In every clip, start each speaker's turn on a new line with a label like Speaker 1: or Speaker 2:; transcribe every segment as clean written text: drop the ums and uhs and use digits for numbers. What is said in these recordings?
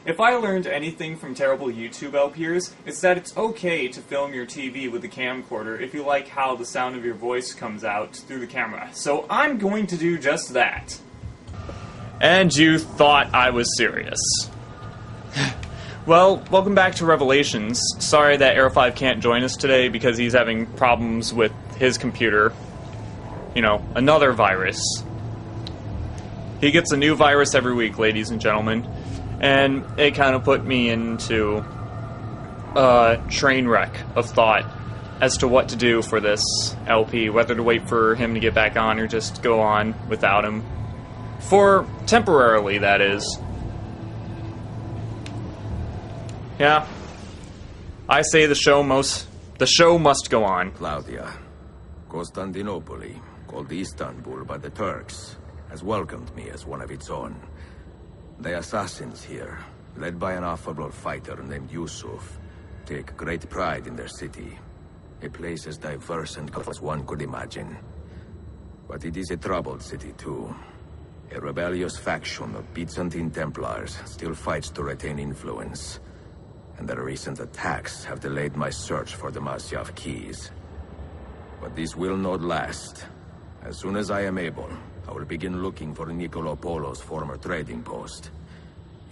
Speaker 1: If I learned anything from terrible YouTube LPers, it's that it's okay to film your TV with a camcorder if you like how the sound of your voice comes out through the camera. So I'm going to do just that. And you thought I was serious. Well, welcome back to Revelations. Sorry that Aero 5 can't join us today because he's having problems with his computer. You know, another virus. He gets a new virus every week, ladies and gentlemen. And it kind of put me into a train wreck of thought as to what to do for this LP. Whether to wait for him to get back on or just go on without him. For temporarily, that is. Yeah, I say the show must go on.
Speaker 2: Claudia, Constantinople, called Istanbul by the Turks, has welcomed me as one of its own. The assassins here, led by an affable fighter named Yusuf, take great pride in their city. A place as diverse and colorful as one could imagine. But it is a troubled city too. A rebellious faction of Byzantine Templars still fights to retain influence. And the recent attacks have delayed my search for the Masyaf keys. But this will not last. As soon as I am able, I will begin looking for Nicolo Polo's former trading post,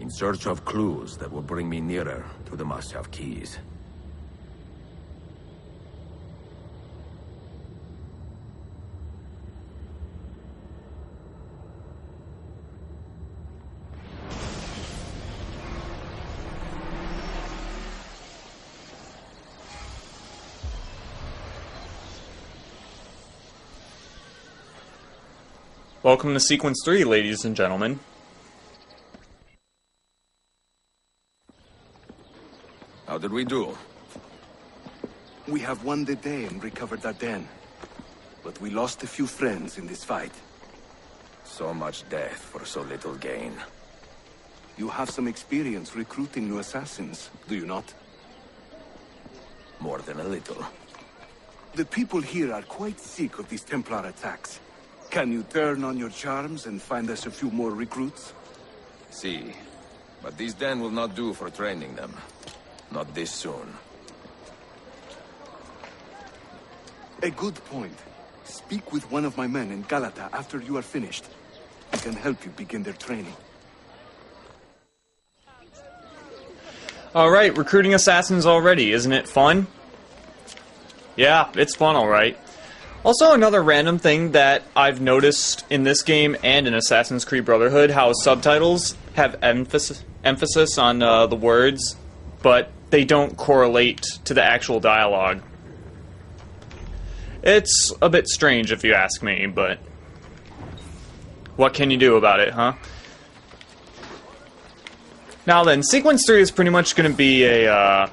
Speaker 2: in search of clues that will bring me nearer to the Masyaf keys.
Speaker 1: Welcome to Sequence 3, ladies and gentlemen.
Speaker 2: How did we do?
Speaker 3: We have won the day and recovered Aden. But we lost a few friends in this fight.
Speaker 2: So much death for so little gain.
Speaker 3: You have some experience recruiting new assassins, do you not?
Speaker 2: More than a little.
Speaker 3: The people here are quite sick of these Templar attacks. Can you turn on your charms and find us a few more recruits?
Speaker 2: See, but these den will not do for training them. Not this soon.
Speaker 3: A good point. Speak with one of my men in Galata after you are finished. He can help you begin their training.
Speaker 1: Alright, recruiting assassins already, isn't it fun? Yeah, it's fun alright. Also, another random thing that I've noticed in this game and in Assassin's Creed Brotherhood, how subtitles have emphasis on the words, but they don't correlate to the actual dialogue. It's a bit strange if you ask me, but what can you do about it, huh? Now then, Sequence 3 is pretty much going to be a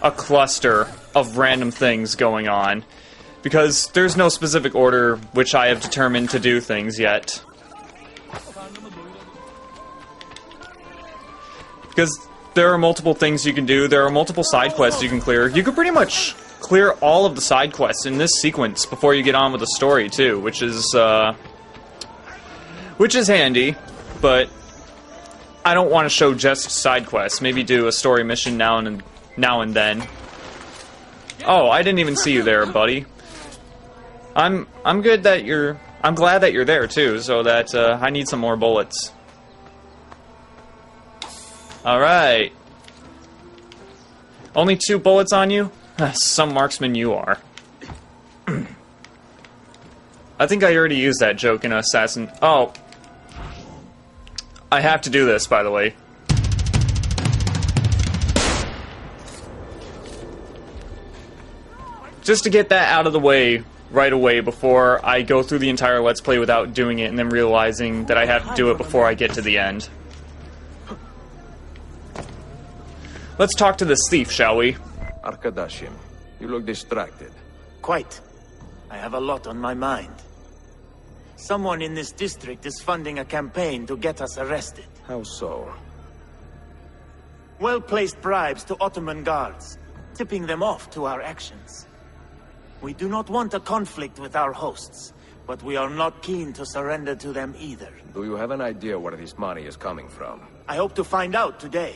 Speaker 1: cluster of random things going on. Because there's no specific order which I have determined to do things yet. Because there are multiple things you can do, there are multiple side quests you can clear. You can pretty much clear all of the side quests in this sequence before you get on with the story too, which is handy, but I don't want to show just side quests. Maybe do a story mission now and then. Oh, I didn't even see you there, buddy. I'm glad that you're there too, so that I need some more bullets. Alright. Only 2 bullets on you? Some marksman you are. I think I already used that joke in Assassin. Oh. I have to do this, by the way. Just to get that out of the way right away before I go through the entire Let's Play without doing it and then realizing that I have to do it before I get to the end. Let's talk to this thief, shall we?
Speaker 2: Arkadashim, you look distracted.
Speaker 4: Quite. I have a lot on my mind. Someone in this district is funding a campaign to get us arrested.
Speaker 2: How so?
Speaker 4: Well-placed bribes to Ottoman guards, tipping them off to our actions. We do not want a conflict with our hosts, but we are not keen to surrender to them either.
Speaker 2: Do you have an idea where this money is coming from?
Speaker 4: I hope to find out today.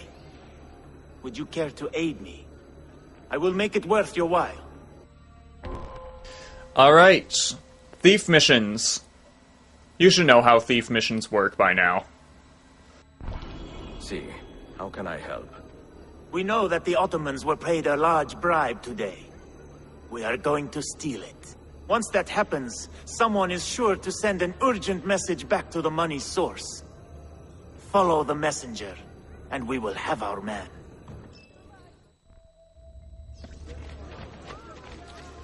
Speaker 4: Would you care to aid me? I will make it worth your while.
Speaker 1: Alright. Thief missions. You should know how thief missions work by now.
Speaker 2: See, how can I help?
Speaker 4: We know that the Ottomans were paid a large bribe today. We are going to steal it. Once that happens, someone is sure to send an urgent message back to the money's source. Follow the messenger, and we will have our man.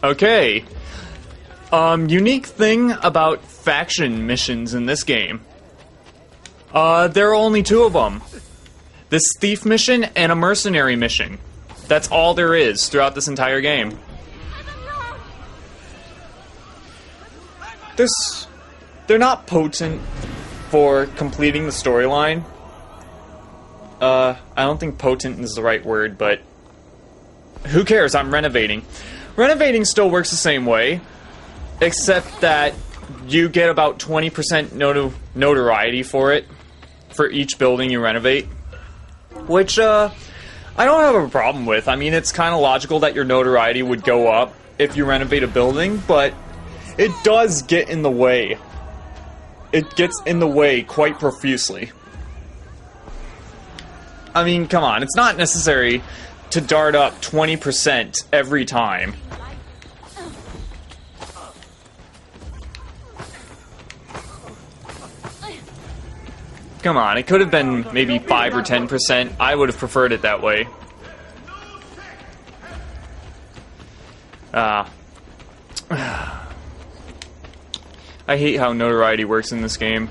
Speaker 1: Okay. Unique thing about faction missions in this game. There are only two of them. This thief mission and a mercenary mission. That's all there is throughout this entire game. They're not potent for completing the storyline. I don't think potent is the right word, but who cares? I'm renovating. Renovating still works the same way, except that you get about 20% notoriety for it, for each building you renovate. Which, I don't have a problem with. I mean, it's kind of logical that your notoriety would go up if you renovate a building, but it does get in the way. It gets in the way quite profusely. I mean, come on, it's not necessary to dart up 20% every time. Come on, it could have been maybe 5 or 10%. I would have preferred it that way. I hate how notoriety works in this game.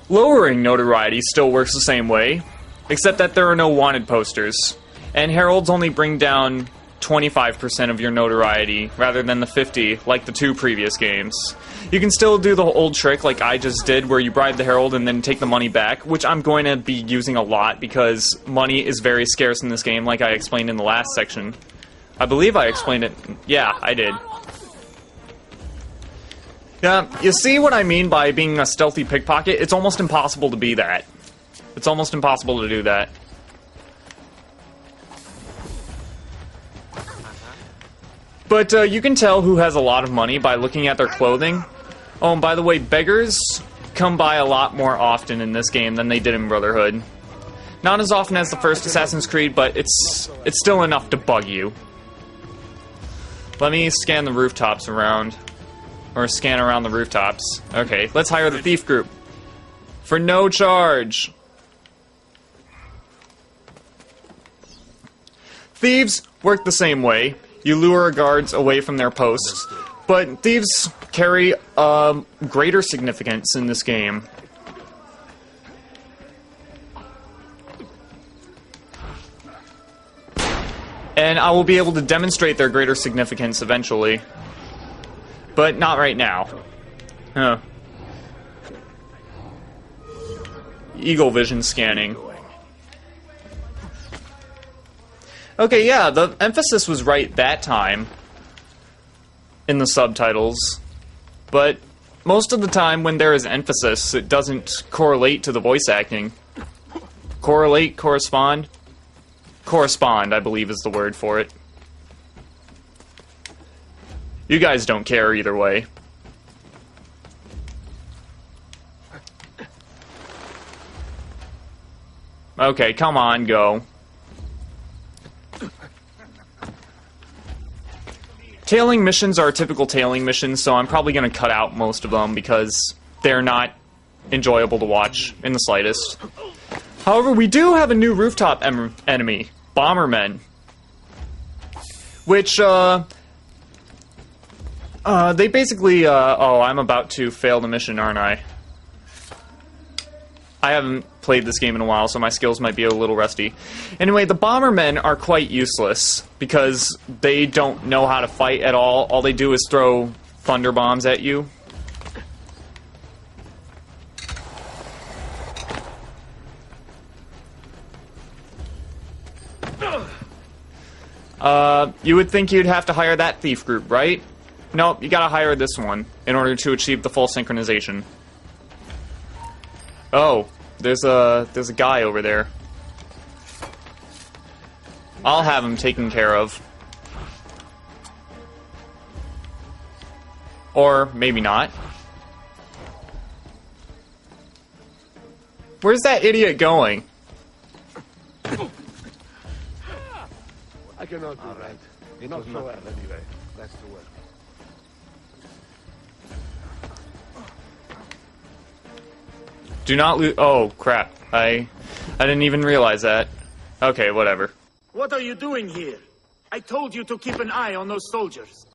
Speaker 1: Lowering notoriety still works the same way, except that there are no wanted posters, and heralds only bring down 25% of your notoriety rather than the 50 like the two previous games. You can still do the old trick like I just did where you bribe the herald and then take the money back, which I'm going to be using a lot because money is very scarce in this game like I explained in the last section. I believe I explained it. Yeah, I did. Yeah, you see what I mean by being a stealthy pickpocket? It's almost impossible to be that. It's almost impossible to do that. But you can tell who has a lot of money by looking at their clothing. Oh, and by the way, beggars come by a lot more often in this game than they did in Brotherhood. Not as often as the first Assassin's Creed, but it's still enough to bug you. Let me scan the rooftops around. Or scan around the rooftops. Okay, let's hire the thief group. For no charge. Thieves work the same way. You lure guards away from their posts. But thieves carry greater significance in this game. And I will be able to demonstrate their greater significance eventually. But not right now. Huh. Eagle vision scanning. Okay, yeah, the emphasis was right that time in the subtitles. But most of the time when there is emphasis, it doesn't correlate to the voice acting. Correlate, correspond? Correspond, I believe is the word for it. You guys don't care either way. Okay, come on, go. Tailing missions are typical tailing missions, so I'm probably going to cut out most of them because they're not enjoyable to watch in the slightest. However, we do have a new rooftop enemy, Bombermen. Which, they basically, oh, I'm about to fail the mission, aren't I? I haven't played this game in a while, so my skills might be a little rusty. Anyway, the Bombermen are quite useless, because they don't know how to fight at all. All they do is throw thunder bombs at you. You would think you'd have to hire that thief group, right? Nope, you gotta hire this one in order to achieve the full synchronization. Oh, there's a guy over there. I'll have him taken care of. Or maybe not. Where's that idiot going?
Speaker 5: I cannot do that. It not so well, anyway. That's the work.
Speaker 1: Do not lose. Oh crap! I didn't even realize that. Okay, whatever.
Speaker 4: What are you doing here? I told you to keep an eye on those soldiers.